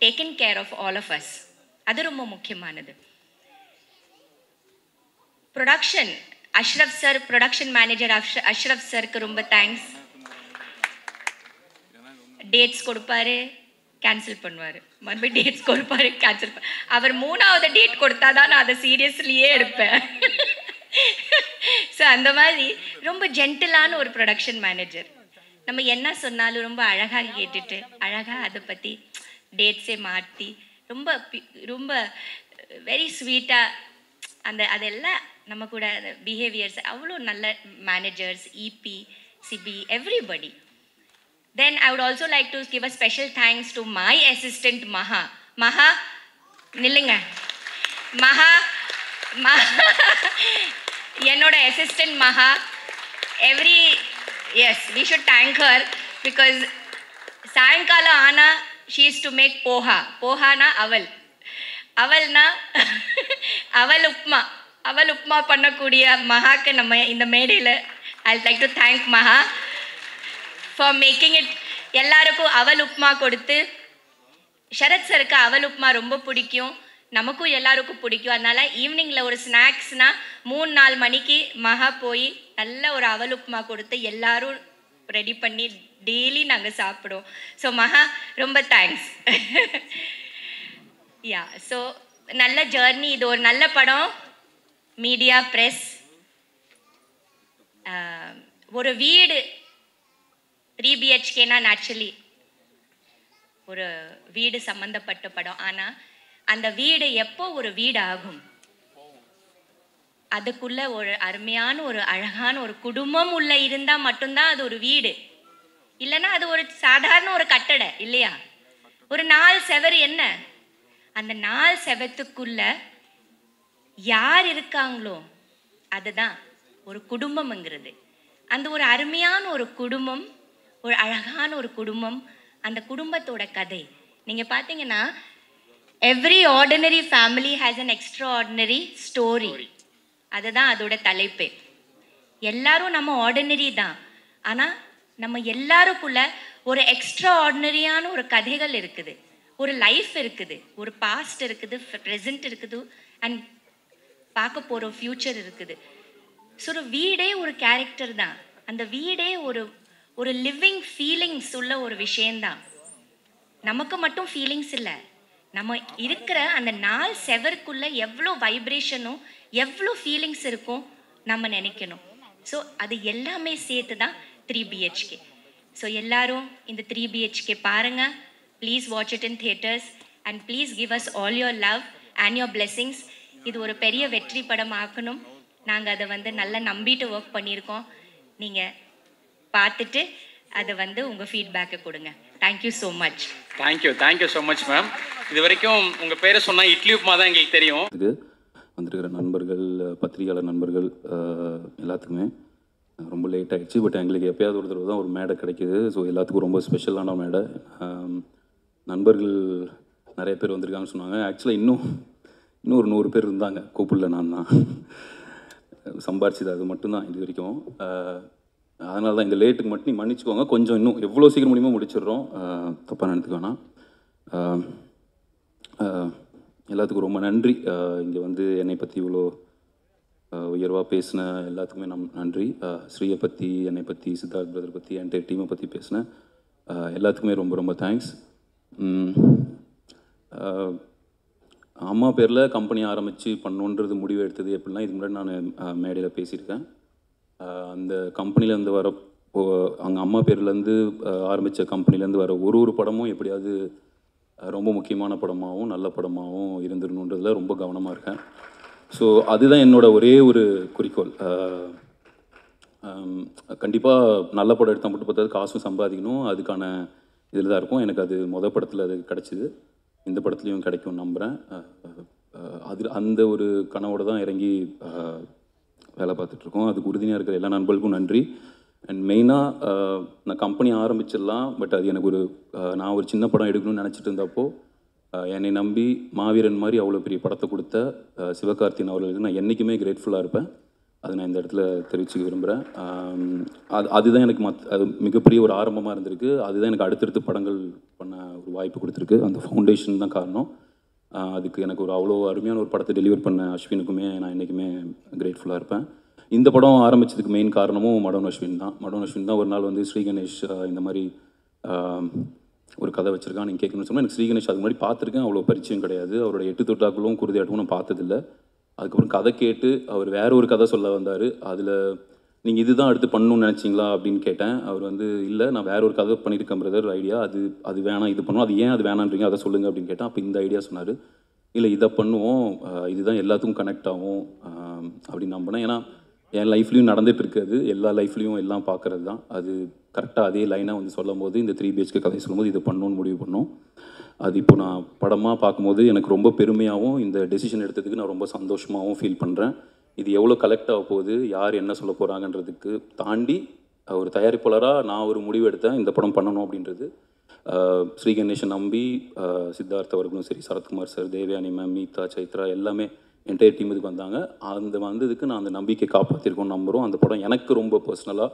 taken care of all of us. அது ரொம்ப முக்கியமானது. Production Ashraf sir, production manager Ashraf சாருக்கு ரொம்ப தேங்க்ஸ். டேட்ஸ் கொடுப்பாரு, கேன்சல் பண்ணுவார், மறுபடியும் டேட்ஸ் கொடுப்பாரு, கேன்சல் பண்ண. அவர் 3வது டேட் கொடுத்தா தான் நான் அதை சீரியஸ்லியே எடுப்பேன். ஸோ அந்த மாதிரி ரொம்ப ஜென்டிலான ஒரு ப்ரொடக்ஷன் மேனேஜர். நம்ம என்ன சொன்னாலும் ரொம்ப அழகாக கேட்டுட்டு, அழகாக அதை பற்றி டேட்ஸே மாற்றி, ரொம்ப ரொம்ப வெரி ஸ்வீட்டாக அதெல்லாம் நம்ம கூட பிஹேவியர்ஸ் அவ்வளோ நல்ல managers, EP, CP, everybody. Then I would also like to give a special thanks to my assistant Maha. Maha, nillinga. Maha, என்னோட assistant Maha. Yes, we should thank her because சாயங்கால ஆனா she used to make poha. Poha na aval. Aval na aval upma. அவல் உப்புமா பண்ணக்கூடிய மகாக்கு நம்ம இந்த மேடையில் I like to thank மகா for making it. எல்லாருக்கும் அவல் உப்புமா கொடுத்து, சரத் சருக்கு அவல் உப்புமா ரொம்ப பிடிக்கும், நமக்கும் எல்லாருக்கும் பிடிக்கும். அதனால ஈவினிங்கில் ஒரு ஸ்நாக்ஸ்னால் 3-4 மணிக்கு மகா போய் நல்ல ஒரு அவல் உப்புமா கொடுத்து எல்லாரும் ரெடி பண்ணி டெய்லி நாங்கள் சாப்பிடுவோம். ஸோ மகா ரொம்ப தேங்க்ஸ். யா, ஸோ நல்ல ஜேர்னி. இது ஒரு நல்ல படம். மீடியா, ப்ரெஸ், ஒரு வீடு 3 BHKனா நேச்சுரலி ஒரு வீடு சம்மந்தப்பட்ட படம். ஆனால் அந்த வீடு எப்போ ஒரு வீடு ஆகும், அதுக்குள்ள ஒரு அருமையான ஒரு அழகான ஒரு குடும்பம் உள்ள இருந்தால் மட்டும்தான் அது ஒரு வீடு. இல்லைன்னா அது ஒரு சாதாரண ஒரு கட்டடை இல்லையா? ஒரு 4 செவர் என்ன, அந்த 4 செவத்துக்குள்ள யார் இருக்காங்களோ அதுதான் ஒரு குடும்பம்ங்கிறது. அந்த ஒரு அருமையான ஒரு குடும்பம், ஒரு அழகான ஒரு குடும்பம், அந்த குடும்பத்தோட கதை. நீங்கள் பார்த்தீங்கன்னா every ordinary family has an extra ordinary story. அதுதான் அதோட தலைப்பு. எல்லாரும் நம்ம ஆர்டினரி தான், ஆனால் நம்ம எல்லாருக்குள்ள ஒரு எக்ஸ்ட்ரா ஆர்டினரியான ஒரு கதைகள் இருக்குது, ஒரு லைஃப் இருக்குது, ஒரு பாஸ்ட் இருக்குது, ப்ரெசன்ட் இருக்குது, அண்ட் பார்க்க போகிற ஃப்யூச்சர் இருக்குது. ஸோ ஒரு வீடே ஒரு கேரக்டர் தான். அந்த வீடே ஒரு லிவிங் ஃபீலிங்ஸ் உள்ள ஒரு விஷயந்தான். நமக்கு மட்டும் ஃபீலிங்ஸ் இல்லை, நம்ம இருக்கிற அந்த 4 செவருக்குள்ள எவ்வளோ வைப்ரேஷனும் எவ்வளோ ஃபீலிங்ஸ் இருக்கும் நம்ம நினைக்கணும். ஸோ அது எல்லாமே சேர்த்து தான் 3 BHK. ஸோ எல்லாரும் இந்த 3 BHK பாருங்கள். Please watch it in theatres and please give us all your love and your blessings. இது ஒரு பெரிய வெற்றி படம் ஆக்கணும். நாங்கள் அதை நல்லா நம்பிட்டு ஒர்க் பண்ணியிருக்கோம். நீங்கள் பார்த்துட்டு அதை உங்கள் ஃபீட்பேக்கை கொடுங்க. Thank you so much. Thank you so much ma'am. இது வரைக்கும் உங்கள் பேரை சொன்னால் இட்லி உப்புமா தான் எங்களுக்கு தெரியும். வந்திருக்கிற நண்பர்கள், பத்திரிகையாளர் நண்பர்கள் எல்லாத்துக்குமே ரொம்ப லேட் ஆகிடுச்சு. பட் எங்களுக்கு எப்போயாவது ஒரு தடவை தான் ஒரு மேடை கிடைக்கிது. ஸோ எல்லாத்துக்கும் ரொம்ப ஸ்பெஷலான மேடை. நண்பர்கள் நிறைய பேர் வந்திருக்காங்கன்னு சொன்னாங்க. ஆக்சுவலாக இன்னும் ஒரு 100 பேர் இருந்தாங்க, கூப்பிடல. நான் தான் சம்பாரிச்சது அது மட்டும்தான் இது வரைக்கும். அதனால தான் இந்த லேட்டுக்கு மட்டும் நீ மன்னிச்சுக்கோங்க. கொஞ்சம் இன்னும் எவ்வளோ சீக்கிரம் முடியுமோ முடிச்சிடுறோம், தப்பாக நினைத்துக்க வேணாம். எல்லாத்துக்கும் ரொம்ப நன்றி. இங்கே என்னை பற்றி இவ்வளோ உயர்வாக பேசின எல்லாத்துக்குமே நன்றி. ஸ்ரீயை பற்றி, என்னை பற்றி, சித்தார்த் பிரதர் பற்றி, என் டீமை பற்றி பேசினேன் எல்லாத்துக்குமே ரொம்ப ரொம்ப தேங்க்ஸ். அம்மா பேரில் கம்பெனி ஆரம்பித்து பண்ணணுன்றது முடிவு எடுத்தது எப்படின்னா, இதுக்கு முன்னாடி நான் மேடையில் பேசியிருக்கேன். அந்த கம்பெனிலேருந்து வர அங்கே அம்மா பேர்லேருந்து ஆரம்பித்த கம்பெனிலேருந்து வர ஒரு படமும் எப்படியாவது ரொம்ப முக்கியமான படமாகவும் நல்ல படமாகவும் இருந்துடணுன்றதுல ரொம்ப கவனமாக இருக்கேன். ஸோ அதுதான் என்னோட ஒரே ஒரு குறிக்கோள். கண்டிப்பாக நல்ல படம் எடுத்தால் மட்டும் பார்த்தாது, காசும் சம்பாதிக்கணும், அதுக்கான இதில் தான் இருக்கும். எனக்கு அது மொதல் படத்தில் அது கிடச்சிது, இந்த படத்துலையும் கிடைக்கும் நம்புகிறேன். அந்த ஒரு கனவோடு தான் இறங்கி வேலை பார்த்துட்ருக்கோம். அதுக்கு உறுதியாக இருக்கிற எல்லா நண்பர்களுக்கும் நன்றி. அண்ட் மெயினாக நான் கம்பெனி ஆரம்பிச்சிடலாம், பட் அது எனக்கு நான் ஒரு சின்ன படம் எடுக்கணும்னு நினச்சிட்டு இருந்தப்போ என்னை நம்பி மாவீரன் மாதிரி அவ்வளோ பெரிய படத்தை கொடுத்த சிவகார்த்திகேயன் அவர்களுக்கு நான் என்றைக்குமே கிரேட்ஃபுல்லாக இருப்பேன். அதை நான் இந்த இடத்துல தெரிவிச்சுக்க விரும்புகிறேன். அதுதான் எனக்கு அது மிகப்பெரிய ஒரு ஆரம்பமாக இருந்திருக்கு. அதுதான் எனக்கு அடுத்தடுத்து படங்கள் பண்ண ஒரு வாய்ப்பு கொடுத்துருக்கு. அந்த ஃபவுண்டேஷன் தான் காரணம். அதுக்கு எனக்கு அவ்வளோ அருமையான ஒரு படத்தை டெலிவர் பண்ண அஸ்வினுக்குமே நான் என்றைக்குமே கிரேட்ஃபுல்லாக இருப்பேன். இந்த படம் ஆரம்பித்ததுக்கு மெயின் காரணமும் மடோன் அஸ்வின் தான். ஒரு நாள் ஸ்ரீ கணேஷ் இந்த மாதிரி ஒரு கதை வச்சுருக்கான், நீங்கள் கேட்கணும்னு சொன்னால், எனக்கு ஸ்ரீ கணேஷ் அதுக்கு முன்னாடி பார்த்துருக்கேன், அவ்வளோ பரிச்சயம் கிடையாது. அவரோட 8 தொட்டாக்களும் குருதியாட்டமும் நான் பார்த்ததில்லை. அதுக்கப்புறம் கதை கேட்டு அவர் வேற ஒரு கதை சொல்ல வந்தார். அதில் நீங்கள் இதுதான் அடுத்து பண்ணணும்னு நினச்சிங்களா அப்படின்னு கேட்டேன். அவர் இல்லை, நான் வேற ஒரு கதை பண்ணியிருக்கேன் பிரதர், ஐடியா அது வேணாம், இது பண்ணுவோம், அது ஏன் அது வேணான்றீங்க, அதை சொல்லுங்கள் அப்படின்னு கேட்டேன். அப்போ இந்த ஐடியா சொன்னார். இல்லை, இதை பண்ணுவோம், இதுதான் எல்லாத்துக்கும் கனெக்ட் ஆகும் அப்படின்னு நம்பினேன். ஏன்னா என் லைஃப்லையும் நடந்துகிட்டு இருக்காது, எல்லா லைஃப்லையும் எல்லாம் பார்க்குறது தான். அது கரெக்டாக அதே லைனாக சொல்லும் போது, இந்த 3 BHK கதை சொல்லும்போது இதை பண்ணணும்னு முடிவு பண்ணோம். அது இப்போ நான் படமாக பார்க்கும்போது எனக்கு ரொம்ப பெருமையாகவும், இந்த டெசிஷன் எடுத்ததுக்கு நான் ரொம்ப சந்தோஷமாகவும் ஃபீல் பண்ணுறேன். இது எவ்வளோ கலெக்ட் ஆக போகுது, யார் என்ன சொல்ல போகிறாங்கன்றதுக்கு தாண்டி ஒரு தயாரிப்பாளராக நான் ஒரு முடிவு எடுத்தேன், இந்த படம் பண்ணணும் அப்படின்றது. ஸ்ரீ கணேஷன் நம்பி சித்தார்த் அவர்களும் சரி, சரத்குமார் சார், தேவயானி மேம், மீதா, சைத்ரா எல்லாமே என்டையர் டீம் இதுக்கு வந்தாங்க. அந்த வந்ததுக்கு நான் அந்த நம்பிக்கை காப்பாற்றிருக்கோம் நம்புகிறோம். அந்த படம் எனக்கு ரொம்ப பர்சனலாக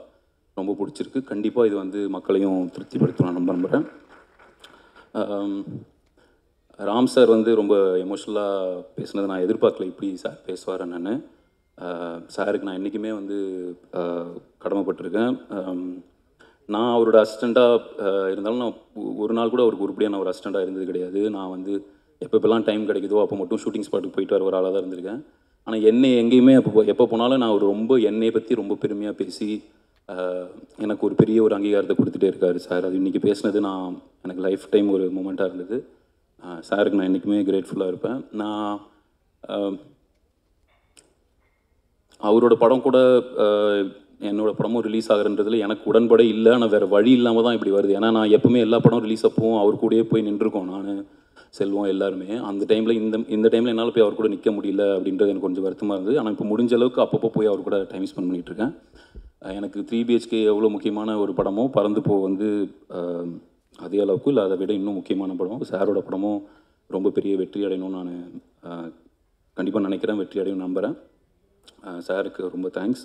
ரொம்ப பிடிச்சிருக்கு. கண்டிப்பாக இது வந்து மக்களையும் திருப்திப்படுத்தும் நான் நம்புகிறேன். ராம் சார் வந்து ரொம்ப எமோஷ்னலாக பேசுனதை நான் எதிர்பார்க்கல, இப்படி சார் பேசுவார். நான் சாருக்கு நான் என்றைக்குமே வந்து கடமைப்பட்டிருக்கேன். நான் அவரோட அசிஸ்டண்ட்டாக இருந்தாலும் நான் ஒரு நாள் கூட அவருக்கு உருப்படியாக நான் ஒரு அசிஸ்டண்ட்டாக இருந்தது கிடையாது. நான் வந்து எப்போல்லாம் டைம் கிடைக்குதோ அப்போ மட்டும் ஷூட்டிங் ஸ்பாட்டுக்கு போயிட்டு வர ஒரு ஆளாக தான் இருந்திருக்கேன். ஆனால் என்னை எங்கேயுமே எப்போ போனாலும் நான் ரொம்ப என்னையை பற்றி ரொம்ப பெருமையாக பேசி எனக்கு ஒரு பெரிய ஒரு அங்கீகாரத்தை கொடுத்துட்டே இருக்கார் சார். அது இன்றைக்கி பேசுனது நான் எனக்கு லைஃப் டைம் ஒரு மூமெண்ட்டாக இருந்தது. சாருக்கு நான் என்றைக்குமே கிரேட்ஃபுல்லாக இருப்பேன். நான் அவரோட படம் கூட என்னோடய படமும் ரிலீஸ் ஆகிறன்றதுல எனக்கு உடன்படே இல்லை. ஆனால் வேறு வழி இல்லாமல் தான் இப்படி வருது. ஏன்னா நான் எப்பவுமே எல்லா படம் ரிலீஸ் அப்பவும் அவர் கூடயே போய் நின்றுருக்கோம். நான் செல்வம் எல்லாருமே அந்த டைமில் இந்த டைமில் என்னால் போய் அவர் கூட நிற்க முடியல அப்படின்றது எனக்கு கொஞ்சம் வருத்தமாக இருந்தது. ஆனால் இப்போ முடிஞ்ச அளவுக்கு அப்பப்போ போய் அவர் கூட டைம் ஸ்பெண்ட் பண்ணிகிட்ருக்கேன். எனக்கு 3 BHK எவ்வளோ முக்கியமான ஒரு படமோ பறந்து போ வந்து அதே அளவுக்கு இல்லை அதை விட இன்னும் முக்கியமான படம். சாரோட படமும் ரொம்ப பெரிய வெற்றி அடையணும்னு நான் கண்டிப்பாக நினைக்கிறேன், வெற்றி அடையும் நம்புகிறேன். சாருக்கு ரொம்ப தேங்க்ஸ்.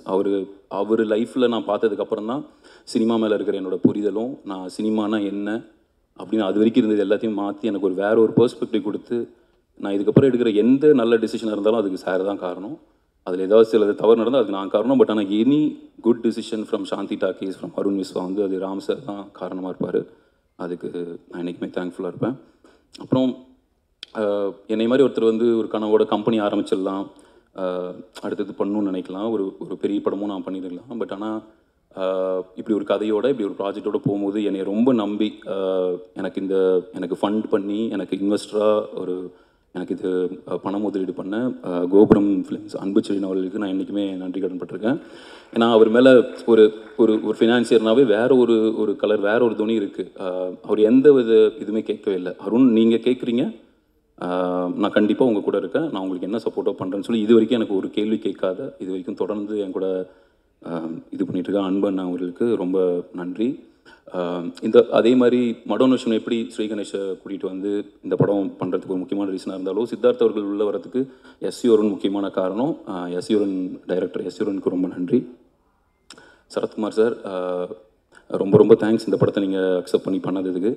அவர் லைஃப்பில் நான் பார்த்ததுக்கப்புறம் தான் சினிமா மேலே இருக்கிற என்னோடய புரிதலும் நான் சினிமானா என்ன அப்படின்னு அது வரைக்கும் இருந்தது எல்லாத்தையும் மாற்றி எனக்கு ஒரு வேறு ஒரு பெர்ஸ்பெக்டிவ் கொடுத்து நான் இதுக்கப்புறம் எடுக்கிற எந்த நல்ல டிசிஷனாக இருந்தாலும் அதுக்கு சார் தான் காரணம். அதில் ஏதாவது சில தவறு நடந்தால் அதுக்கு நான் காரணம். பட் ஆனால் any good decision from Shanthi Talkies from Arun Viswa வந்து அது ராம் சார் தான் காரணமாக இருப்பார். அதுக்கு நான் என்றைக்குமே தேங்க்ஃபுல்லாக இருப்பேன். அப்புறம் என்னை மாதிரி ஒருத்தர் வந்து ஒரு கனவோட கம்பெனி ஆரம்பிச்சிடலாம், அடுத்தது பண்ணணும்னு நினைக்கலாம், ஒரு பெரிய படமும் நான் பண்ணிடலாம். பட் ஆனால் இப்படி ஒரு கதையோடு இப்படி ஒரு ப்ராஜெக்டோடு போகும்போது என்னை ரொம்ப நம்பி எனக்கு ஃபண்ட் பண்ணி எனக்கு இன்வெஸ்டராக எனக்கு இது பண முதலீடு பண்ண கோபுரம் ஃபிலிம்ஸ் அன்புச்செழியன் அவர்களுக்கு நான் என்றைக்குமே நன்றி கடன்பட்டிருக்கேன். ஏன்னா அவர் மேலே ஒரு ஒரு ஃபினான்சியர்னாவே வேறு ஒரு கலர் வேறு ஒரு துணி இருக்குது. அவர் எந்த இதுவுமே கேட்கவே இல்லை. அருண் நீங்கள் கேட்குறீங்க, நான் கண்டிப்பாக உங்கள் கூட இருக்கேன், நான் உங்களுக்கு என்ன சப்போர்ட்டாக பண்ணுறேன்னு சொல்லி இது வரைக்கும் எனக்கு ஒரு கேள்வி கேட்காத இது வரைக்கும் தொடர்ந்து என் கூட இது பண்ணிகிட்ருக்கேன் அன்பன் அவர்களுக்கு ரொம்ப நன்றி. அதே மாதிரி மடோனோஷன் எப்படி ஸ்ரீ கணேஷை கூட்டிகிட்டு வந்து இந்த படம் பண்ணுறதுக்கு ஒரு முக்கியமான ரீசனாக இருந்தாலும் சித்தார்த் அவர்கள் உள்ள வரதுக்கு எஸ்யூரன் முக்கியமான காரணம். எஸ்யூரன் டைரக்டர் எஸ்யூரனுக்கு ரொம்ப நன்றி. சரத்குமார் சார் ரொம்ப ரொம்ப தேங்க்ஸ் இந்த படத்தை நீங்கள் அக்செப்ட் பண்ணி பண்ணதுக்கு.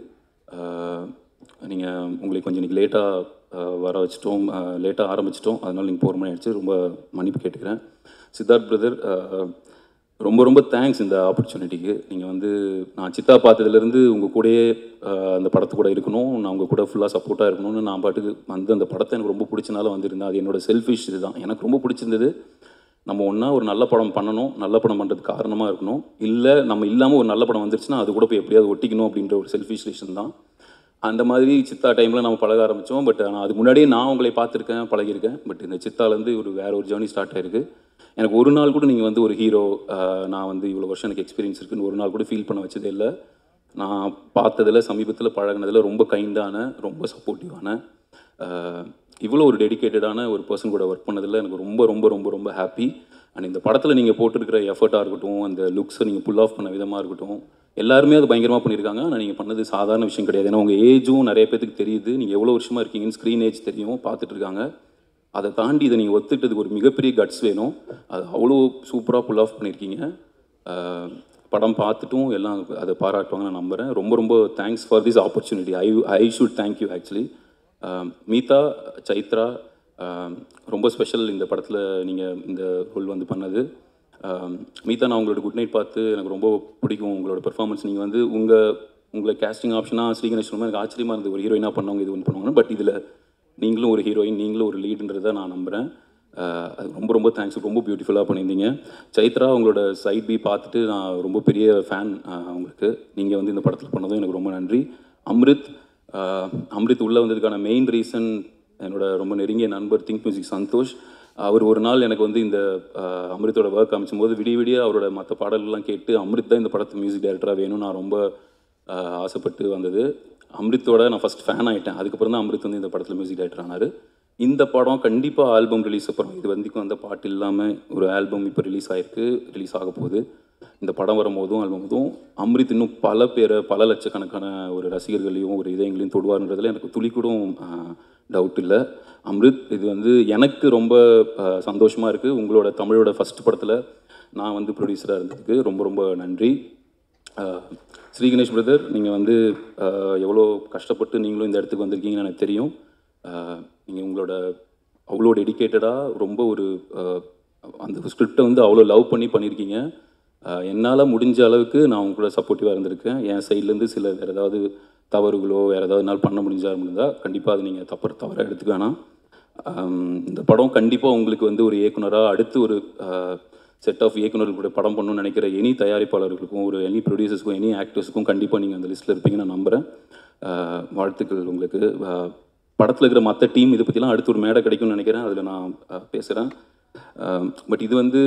நீங்கள் உங்களுக்கு கொஞ்சம் இன்றைக்கி லேட்டாக வர வச்சிட்டோம், லேட்டாக ஆரம்பிச்சிட்டோம், அதனால் நீங்கள் 4 மணி ஆகிடுச்சு, ரொம்ப மன்னிப்பு கேட்டுக்கிறேன். சித்தார்த் பிரதர் ரொம்ப ரொம்ப தேங்க்ஸ் இந்த ஆப்பர்ச்சுனிட்டிக்கு. நீங்கள் வந்து நான் சித்தா பார்த்ததுலேருந்து உங்கள் கூடயே அந்த படத்து கூட இருக்கணும், நான் உங்கள் கூட ஃபுல்லாக சப்போர்ட்டாக இருக்கணும்னு நான் பாட்டுக்கு வந்து அந்த படத்தை எனக்கு ரொம்ப பிடிச்சனால வந்திருந்தேன். அது என்னோடய செல்ஃபிஷ் இது தான். எனக்கு ரொம்ப பிடிச்சிருந்தது நம்ம ஒன்றா ஒரு நல்ல படம் பண்ணணும், நல்ல படம் பண்ணுறதுக்கு காரணமாக இருக்கணும், இல்லை நம்ம இல்லாமல் ஒரு நல்ல படம் வந்துருச்சுன்னா அது கூட போய் எப்படியாவது ஒட்டிக்கணும் அப்படின்ற ஒரு செல்ஃபிஷ் ரீசன் தான். அந்த மாதிரி சித்தா டைமில் நம்ம பழக ஆரம்பித்தோம். பட் ஆனால் அது முன்னாடியே நான் உங்களை பார்த்துருக்கேன், பழகியிருக்கேன். பட் இந்த சித்தாலேருந்து வேறு ஒரு ஜேர்னி ஸ்டார்ட் ஆகிருக்கு. எனக்கு ஒரு நாள் கூட நீங்கள் வந்து ஒரு ஹீரோ, நான் வந்து இவ்வளோ வருஷம் எனக்கு எக்ஸ்பீரியன்ஸ் இருக்குன்னு ஒரு நாள் கூட ஃபீல் பண்ண வச்சதே இல்லை. நான் பார்த்ததில் சமீபத்தில் பழகினதில் ரொம்ப கைண்டான, ரொம்ப சப்போர்ட்டிவான, இவ்வளோ ஒரு டெடிக்கேட்டடான ஒரு பர்சன் கூட ஒர்க் பண்ணதில் எனக்கு ரொம்ப ரொம்ப ரொம்ப ரொம்ப ஹாப்பி. அண்ட் இந்த படத்தில் நீங்கள் போட்டிருக்கிற எஃபர்ட்டாக இருக்கட்டும், அந்த லுக்ஸை நீங்கள் புல் ஆஃப் பண்ண விதமாக இருக்கட்டும், எல்லாருமே அது பயங்கரமாக பண்ணியிருக்காங்க. ஆனால் நீங்கள் பண்ணது சாதாரண விஷயம் கிடையாது. ஏன்னா உங்கள் ஏஜும் நிறைய பேருக்கு தெரியுது, நீங்கள் எவ்வளோ வருஷமாக இருக்கீங்கன்னு ஸ்க்ரீன் ஏஜ் தெரியும், பார்த்துட்ருக்காங்க. அதை தாண்டி இதை நீங்கள் ஒத்துட்டதுக்கு ஒரு மிகப்பெரிய கட்ஸ் வேணும். அது அவ்வளோ சூப்பராக புல் ஆஃப் பண்ணியிருக்கீங்க. படம் பார்த்துட்டும் எல்லாம் அதை பாராட்டுவாங்க நான் நம்புகிறேன். ரொம்ப ரொம்ப thanks for this opportunity. I should thank you actually. Meetha, Chaitra ரொம்ப ஸ்பெஷல் இந்த படத்தில் நீங்கள் இந்த ரோல் வந்து பண்ணது. மீதா, நான் உங்களோட குட் நைட் பார்த்து எனக்கு ரொம்ப பிடிக்கும் உங்களோட பெர்ஃபார்மன்ஸ். நீங்கள் வந்து உங்களை கேஸ்டிங் ஆப்ஷனாக ஸ்ரீ கணேஷ் ரொம்ப எனக்கு ஆச்சரியமாக இருந்தது, ஒரு ஹீரோயினாக பண்ணவங்க இது ஒன்று பண்ணுவாங்க. பட் இதில் நீங்களும் ஒரு ஹீரோயின், நீங்களும் ஒரு லீடுன்றதை நான் நம்புகிறேன். அது ரொம்ப ரொம்ப தேங்க்ஸ், ரொம்ப பியூட்டிஃபுல்லாக பண்ணியிருந்தீங்க. சைத்ரா, உங்களோட சைட் பி பார்த்துட்டு நான் ரொம்ப பெரிய ஃபேன் உங்களுக்கு. நீங்கள் வந்து இந்த படத்தில் பண்ணதும் எனக்கு ரொம்ப நன்றி. அம்ரித் உள்ளே வந்ததுக்கான மெயின் ரீசன் என்னோட ரொம்ப நெருங்கிய நண்பர் திங்க் மியூசிக் சந்தோஷ். அவர் ஒரு நாள் எனக்கு வந்து இந்த அம்ரித்தோட ஒர்க் அமைச்சும் போது விடிய அவரோட மற்ற பாடல்கள்லாம் கேட்டு அம்ரித் தான் இந்த படத்துக்கு மியூசிக் டைரக்டராக வேணும் நான் ரொம்ப ஆசைப்பட்டு வந்தது. அம்ரித்தோட நான் ஃபஸ்ட் ஃபேன் ஆகிட்டேன். அதுக்கப்புறம் தான் அம்ரித் வந்து இந்த படத்தில் மியூசிக் டைரக்டர் ஆனார். இந்த படம் கண்டிப்பாக ஆல்பம் ரிலீஸ் அப்புறம் இது வந்திக்கும் அந்த பாட்டு இல்லாமல் ஒரு ஆல்பம் இப்போ ரிலீஸ் ஆக போகுது. இந்த படம் வரும்போதும் ஆல்பம் அம்ரித் இன்னும் பல பேரை, பல லட்சக்கணக்கான ஒரு ரசிகர்களையும் ஒரு இதயங்களையும் தொடுவார்ன்றதில் எனக்கு துளி கூட டவுட் இல்லை. அம்ரித், இது வந்து எனக்கு ரொம்ப சந்தோஷமாக இருக்குது. உங்களோட தமிழோட ஃபஸ்ட் படத்தில் நான் வந்து ப்ரொடியூசராக இருந்ததுக்கு ரொம்ப ரொம்ப நன்றி. ஸ்ரீ கணேஷ் பிரதர், நீங்கள் வந்து எவ்வளோ கஷ்டப்பட்டு நீங்களும் இந்த இடத்துக்கு வந்திருக்கீங்கன்னு எனக்கு தெரியும். நீங்கள் உங்களோட அவ்வளோ டெடிக்கேட்டடாக ரொம்ப ஒரு அந்த ஸ்கிரிப்டை வந்து அவ்வளோ லவ் பண்ணியிருக்கீங்க. என்னால் முடிஞ்ச அளவுக்கு நான் உங்க கூட சப்போர்ட்டிவாக இருந்திருக்கேன். என் சைட்லேருந்து சில வேறு ஏதாவது தவறுகளோ வேறு ஏதாவது என்னால் பண்ண முடிஞ்சால் கண்டிப்பாக அது நீங்கள் தவறாக எடுத்துக்க வேணாம். இந்த படம் கண்டிப்பாக உங்களுக்கு வந்து ஒரு இயக்குனராக அடுத்து ஒரு செட் ஆஃப் இயக்குனர்கள் கூட படம் பண்ணணும்னு நினைக்கிற எனி தயாரிப்பாளர்களுக்கும் ஒரு எனி ப்ரொடியூசர்ஸ்க்கும் எனி ஆக்டர்ஸுக்கும் கண்டிப்பாக நீங்கள் அந்த லிஸ்ட்டில் இருப்பீங்க நான் நம்புகிறேன். வாழ்த்துக்கள் உங்களுக்கு. படத்தில் இருக்கிற மற்ற டீம் இதை பற்றிலாம் அடுத்து ஒரு மேடை கிடைக்கும்னு நினைக்கிறேன், அதில் நான் பேசுகிறேன். பட் இது வந்து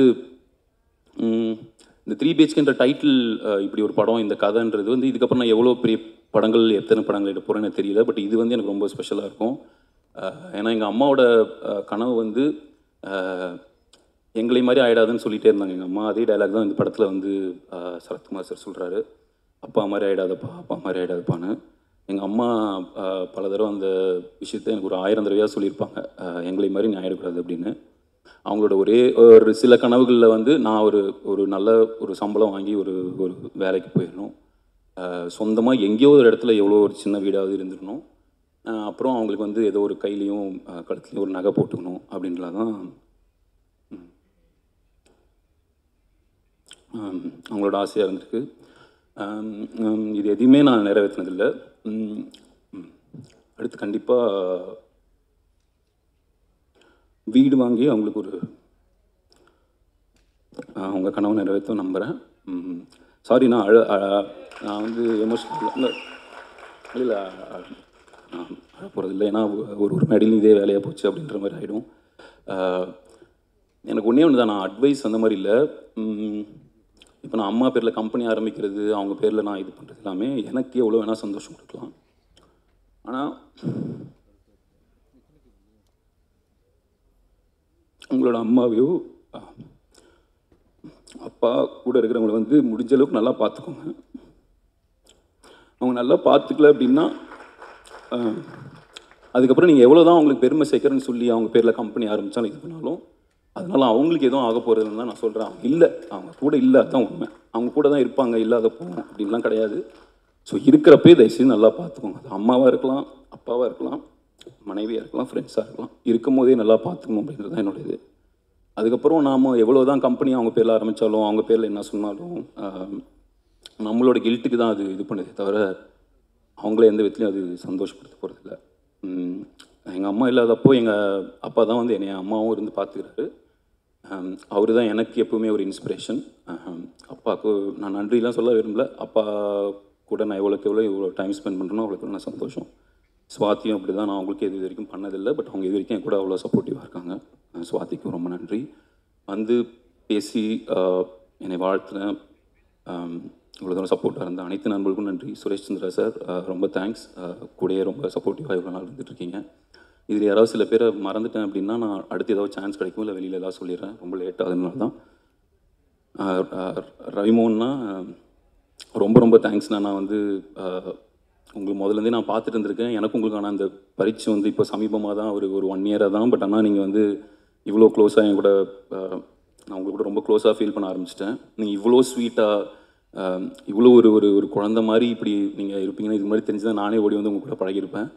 இந்த 3 BHKன்ற டைட்டில், இப்படி ஒரு படம், இந்த கதைன்றது வந்து இதுக்கப்புறம் நான் எவ்வளோ பெரிய படங்கள் எத்தனை படங்கள் எடுக்க போகிறேன்னு தெரியல. பட் இது வந்து எனக்கு ரொம்ப ஸ்பெஷலாக இருக்கும். ஏன்னா எங்கள் அம்மாவோட கனவு வந்து எங்களை மாதிரி ஆகிடாதுன்னு சொல்லிகிட்டே இருந்தாங்க எங்கள் அம்மா. அதே டைலாக் தான் இந்த படத்தில் வந்து சரத்குமார் சார் சொல்கிறாரு, அப்பா மாதிரி ஆகிடாதப்பா, அப்பா மாதிரி ஆகிடாதப்பான்னு. எங்கள் அம்மா பல தடவை அந்த விஷயத்தை எனக்கு ஒரு 1000 தடவையாக சொல்லியிருப்பாங்க, எங்களை மாதிரி நீ ஆகிடக்கூடாது அப்படின்னு. அவங்களோட ஒரு சில கனவுகளில் வந்து நான் ஒரு நல்ல ஒரு சம்பளம் வாங்கி ஒரு வேலைக்கு போயிடணும், சொந்தமாக எங்கேயோ ஒரு இடத்துல எவ்வளோ ஒரு சின்ன வீடாவது இருந்துடணும், அப்புறம் அவங்களுக்கு வந்து ஏதோ ஒரு கையிலையும் கழுத்துலையும் ஒரு நகை போட்டுக்கணும் அப்படின்றதான் அவங்களோட ஆசையாக இருந்திருக்கு. இது எதையுமே நான் நிறைவேற்றினதில்லை. அடுத்து கண்டிப்பாக வீடு வாங்கி அவங்களுக்கு ஒரு அவங்க கனவு நிறைவேற்றும் நம்புகிறேன். சாரி, நான் வந்து எமோஷனல் இல்லை, நான் அழ போகிறதில்லை. ஏன்னா ஒரு மேடையிலும் இதே வேலையாக போச்சு அப்படின்ற மாதிரி ஆகிடும். எனக்கு ஒன்றே ஒன்று தான், நான் அட்வைஸ் அந்த மாதிரி இல்லை. இப்போ நான் அம்மா பேரில் கம்பெனி ஆரம்பிக்கிறது, அவங்க பேரில் நான் இது பண்ணுறது எல்லாமே எனக்கு எவ்வளோ வேணால் சந்தோஷம் கொடுக்கலாம். ஆனால் உங்களோட அம்மாவையோ அப்பா கூட இருக்கிறவங்கள வந்து முடிஞ்ச அளவுக்கு நல்லா பார்த்துக்கோங்க. அவங்க நல்லா பார்த்துக்கல அப்படின்னா அதுக்கப்புறம் நீங்கள் எவ்வளோ தான் அவங்களுக்கு பெருமை சேர்க்குறேன்னு சொல்லி அவங்க பேரில் கம்பெனி ஆரம்பித்தாலும் இது பண்ணாலும் அதனால் அவங்களுக்கு எதுவும் ஆக போகிறதுன்னு தான் நான் சொல்கிறேன். அவங்க இல்லை, அவங்க கூட இல்லை, அதுதான் உண்மை. அவங்க கூட தான் இருப்பாங்க, இல்லாதப்போ அப்படின்லாம் கிடையாது. ஸோ இருக்கிறப்பே தயவுசெய்து நல்லா பார்த்துக்கோங்க. அது அம்மாவாக இருக்கலாம், அப்பாவாக இருக்கலாம், மனைவியாக இருக்கலாம், ஃப்ரெண்ட்ஸாக இருக்கலாம். இருக்கும் போதே நல்லா பார்த்துக்கணும் அப்படின்றது தான் என்னோட இது. அதுக்கப்புறம் நாம் எவ்வளோ தான் கம்பெனி அவங்க பேரில் ஆரம்பித்தாலும் அவங்க பேரில் என்ன சொன்னாலும் நம்மளோட கில்ட்டுக்கு தான் அது இது பண்ணுதே தவிர அவங்கள எந்த விதத்துலையும் அது சந்தோஷப்படுத்த போகிறதில்ல. எங்கள் அம்மா இல்லாதப்போ எங்கள் அப்பா தான் வந்து என்னை அம்மாவும் இருந்து பார்த்துக்கிறாரு. அவர் தான் எனக்கு எப்பவுமே ஒரு இன்ஸ்பிரேஷன். அப்பாவுக்கு நான் நன்றிலாம் சொல்ல விரும்பல. அப்பா கூட நான் எவ்வளோ டைம் ஸ்பெண்ட் பண்ணுறேனோ அவ்வளோக்கு நான் சந்தோஷம். ஸ்வாதியும் அப்படி தான், நான் அவங்களுக்கு இது வரைக்கும் பண்ணதில்லை. பட் அவங்க இது வரைக்கும் என் கூட அவ்வளோ சப்போர்ட்டிவாக இருக்காங்க. ஸ்வாதிக்கும் ரொம்ப நன்றி. வந்து பேசி என்னை வாழ்த்தினேன், இவ்வளோ தூரம் சப்போர்ட்டாக இருந்த அனைத்து நண்பர்களுக்கும் நன்றி. சுரேஷ் சந்திரா சார் ரொம்ப தேங்க்ஸ், கூடயே ரொம்ப சப்போர்ட்டிவாக இவ்வளோ நாள் இருந்துகிட்ருக்கீங்க. இதில் யாராவது சில பேரை மறந்துட்டேன் அப்படின்னா நான் அடுத்து ஏதாவது சான்ஸ் கிடைக்கும், இல்லை வெளியில் ஏதாவது சொல்லிடுறேன், ரொம்ப லேட் ஆகுதுனால தான். ரவிமோகன்னா ரொம்ப ரொம்ப தேங்க்ஸ்ண்ணா. நான் வந்து உங்களுக்கு முதலேருந்தே நான் பார்த்துட்டு இருந்திருக்கேன். எனக்கு உங்களுக்கான அந்த பரீட்சை வந்து இப்போ சமீபமாக தான் ஒரு 1 இயராக தான். பட் ஆனால் நீங்கள் வந்து இவ்வளோ க்ளோஸாக என் கூட நான் உங்களுக்கு கூட ரொம்ப க்ளோஸாக ஃபீல் பண்ண ஆரம்பிச்சிட்டேன். நீங்கள் இவ்வளோ ஸ்வீட்டாக இவ்வளோ ஒரு குழந்த மாதிரி இப்படி நீங்கள் இருப்பீங்கன்னு இது மாதிரி தெரிஞ்சு தான் நானே ஓடி வந்து உங்கள் கூட பழகியிருப்பேன்.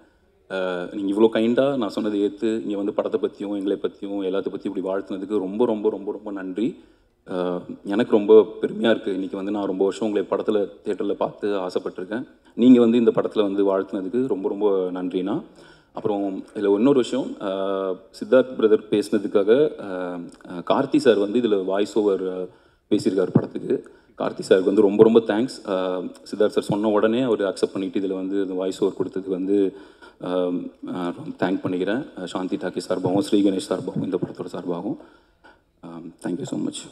நீங்கள் இவ்வளோ கைண்டாக நான் சொன்னதை ஏற்று இங்கே வந்து படத்தை பற்றியும் எங்களை பற்றியும் எல்லாத்தை பற்றியும் இப்படி வாழ்த்துனதுக்கு ரொம்ப ரொம்ப ரொம்ப ரொம்ப நன்றி. எனக்கு ரொம்ப பெருமையாக இருக்குது. இன்றைக்கி வந்து நான் ரொம்ப வருஷம் உங்களை படத்தில் தியேட்டரில் பார்த்து ஆசைப்பட்டிருக்கேன். நீங்கள் வந்து இந்த படத்தில் வந்து வாழ்த்துனதுக்கு ரொம்ப ரொம்ப நன்றிண்ணா. அப்புறம் இதில் இன்னொரு விஷயம், சித்தார்த் பிரதர் பேசினதுக்காக கார்த்தி சார் வந்து இதில் வாய்ஸ் ஓவர் பேசியிருக்கார் படத்துக்கு. கார்த்தி சாருக்கு வந்து ரொம்ப ரொம்ப தேங்க்ஸ். சித்தார்த் சார் சொன்ன உடனே அவர் அக்செப்ட் பண்ணிவிட்டு இதில் வந்து இந்த வாய்ஸ் ஓவர் கொடுத்ததுக்கு வந்து தேங்க் பண்ணிக்கிறேன். சாந்தி டாக்கி சார்பாகவும் ஸ்ரீ கணேஷ் சார்பாகவும் இந்த படத்தோட சார்பாகவும் தேங்க்யூ ஸோ மச்.